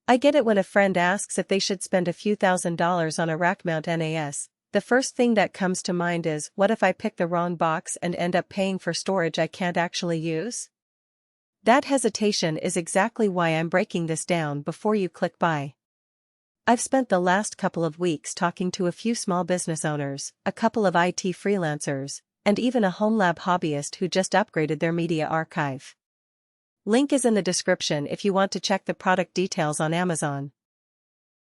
I get it when a friend asks if they should spend a few $1,000s on a rack mount NAS. The first thing that comes to mind is, what if I pick the wrong box and end up paying for storage I can't actually use? That hesitation is exactly why I'm breaking this down before you click buy. I've spent the last couple of weeks talking to a few small business owners, a couple of IT freelancers, and even a home lab hobbyist who just upgraded their media archive. Link is in the description if you want to check the product details on Amazon.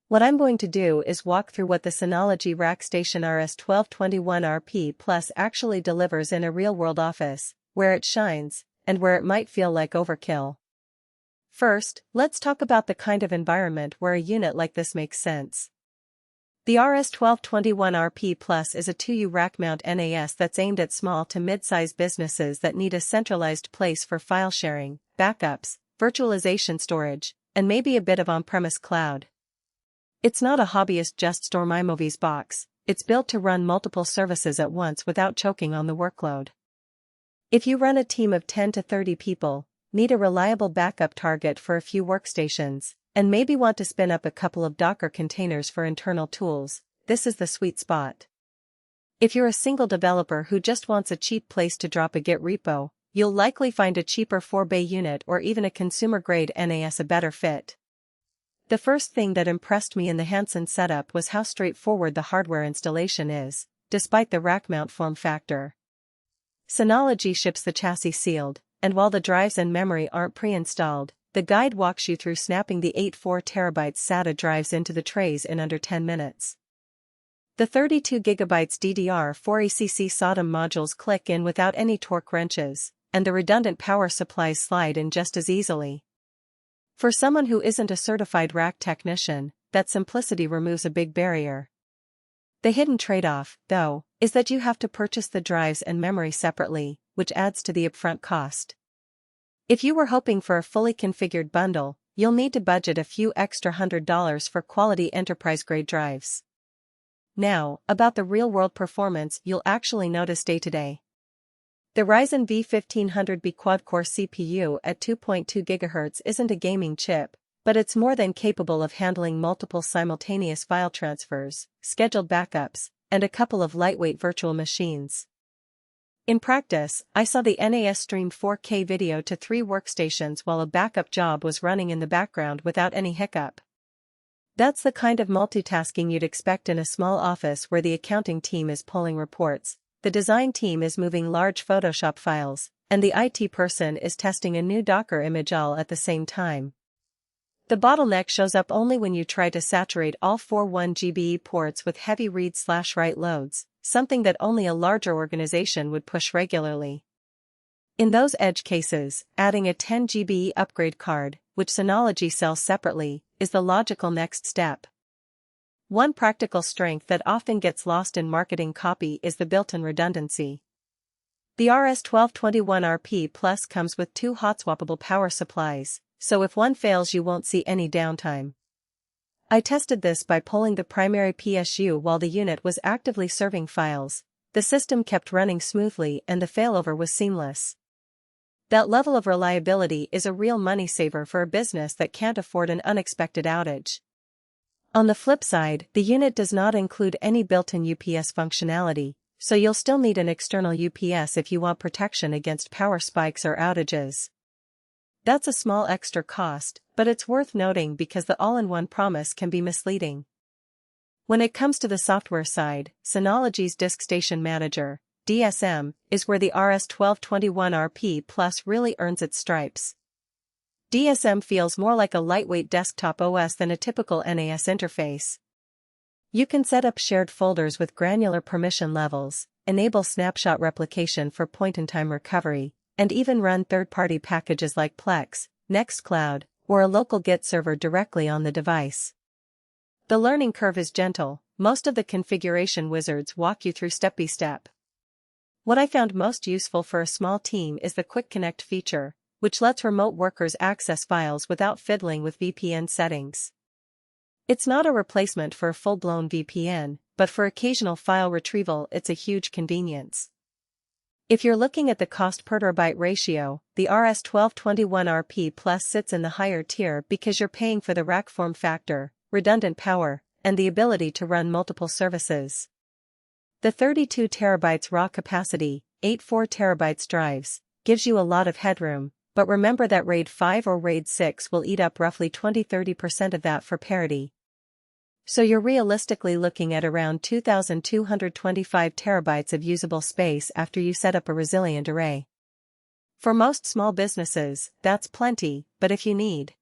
What I'm going to do is walk through what the Synology RackStation RS1221RP Plus actually delivers in a real-world office, where it shines, and where it might feel like overkill. First, let's talk about the kind of environment where a unit like this makes sense. The RS1221RP Plus is a 2U rack mount NAS that's aimed at small to mid-size businesses that need a centralized place for file sharing, backups, virtualization storage, and maybe a bit of on-premise cloud. It's not a hobbyist just store my movies box, it's built to run multiple services at once without choking on the workload. If you run a team of 10 to 30 people, need a reliable backup target for a few workstations, and maybe want to spin up a couple of Docker containers for internal tools, this is the sweet spot. If you're a single developer who just wants a cheap place to drop a Git repo, you'll likely find a cheaper 4-bay unit or even a consumer-grade NAS a better fit. The first thing that impressed me in the Hanson setup was how straightforward the hardware installation is, despite the rack mount form factor. Synology ships the chassis sealed, and while the drives and memory aren't pre-installed, the guide walks you through snapping the 8 4TB SATA drives into the trays in under 10 minutes. The 32GB DDR4 ECC SATA modules click in without any torque wrenches, and the redundant power supplies slide in just as easily. For someone who isn't a certified rack technician, that simplicity removes a big barrier. The hidden trade-off, though, is that you have to purchase the drives and memory separately, which adds to the upfront cost. If you were hoping for a fully configured bundle, you'll need to budget a few extra $100 for quality enterprise-grade drives. Now, about the real-world performance you'll actually notice day-to-day. The Ryzen V1500B quad-core CPU at 2.2 GHz isn't a gaming chip, but it's more than capable of handling multiple simultaneous file transfers, scheduled backups, and a couple of lightweight virtual machines. In practice, I saw the NAS stream 4K video to 3 workstations while a backup job was running in the background without any hiccup. That's the kind of multitasking you'd expect in a small office where the accounting team is pulling reports, the design team is moving large Photoshop files, and the IT person is testing a new Docker image all at the same time. The bottleneck shows up only when you try to saturate all 4 1GB ports with heavy read/write loads, something that only a larger organization would push regularly. In those edge cases, adding a 10GB upgrade card, which Synology sells separately, is the logical next step. One practical strength that often gets lost in marketing copy is the built-in redundancy. The RS1221RP Plus comes with 2 hot-swappable power supplies, so if one fails you won't see any downtime. I tested this by pulling the primary PSU while the unit was actively serving files. The system kept running smoothly and the failover was seamless. That level of reliability is a real money saver for a business that can't afford an unexpected outage. On the flip side, the unit does not include any built-in UPS functionality, so you'll still need an external UPS if you want protection against power spikes or outages. That's a small extra cost, but it's worth noting because the all-in-one promise can be misleading. When it comes to the software side, Synology's Disk Station Manager, DSM, is where the RS1221RP Plus really earns its stripes. DSM feels more like a lightweight desktop OS than a typical NAS interface. You can set up shared folders with granular permission levels, enable snapshot replication for point-in-time recovery, and even run third-party packages like Plex, Nextcloud, or a local Git server directly on the device. The learning curve is gentle, most of the configuration wizards walk you through step-by-step. What I found most useful for a small team is the Quick Connect feature, which lets remote workers access files without fiddling with VPN settings. It's not a replacement for a full-blown VPN, but for occasional file retrieval it's a huge convenience. If you're looking at the cost per terabyte ratio, the RS1221RP Plus sits in the higher tier because you're paying for the rack form factor, redundant power, and the ability to run multiple services. The 32 TB raw capacity, 8 4 TB drives, gives you a lot of headroom, but remember that RAID 5 or RAID 6 will eat up roughly 20–30% of that for parity. So you're realistically looking at around 2,225 terabytes of usable space after you set up a resilient array. For most small businesses, that's plenty, but if you need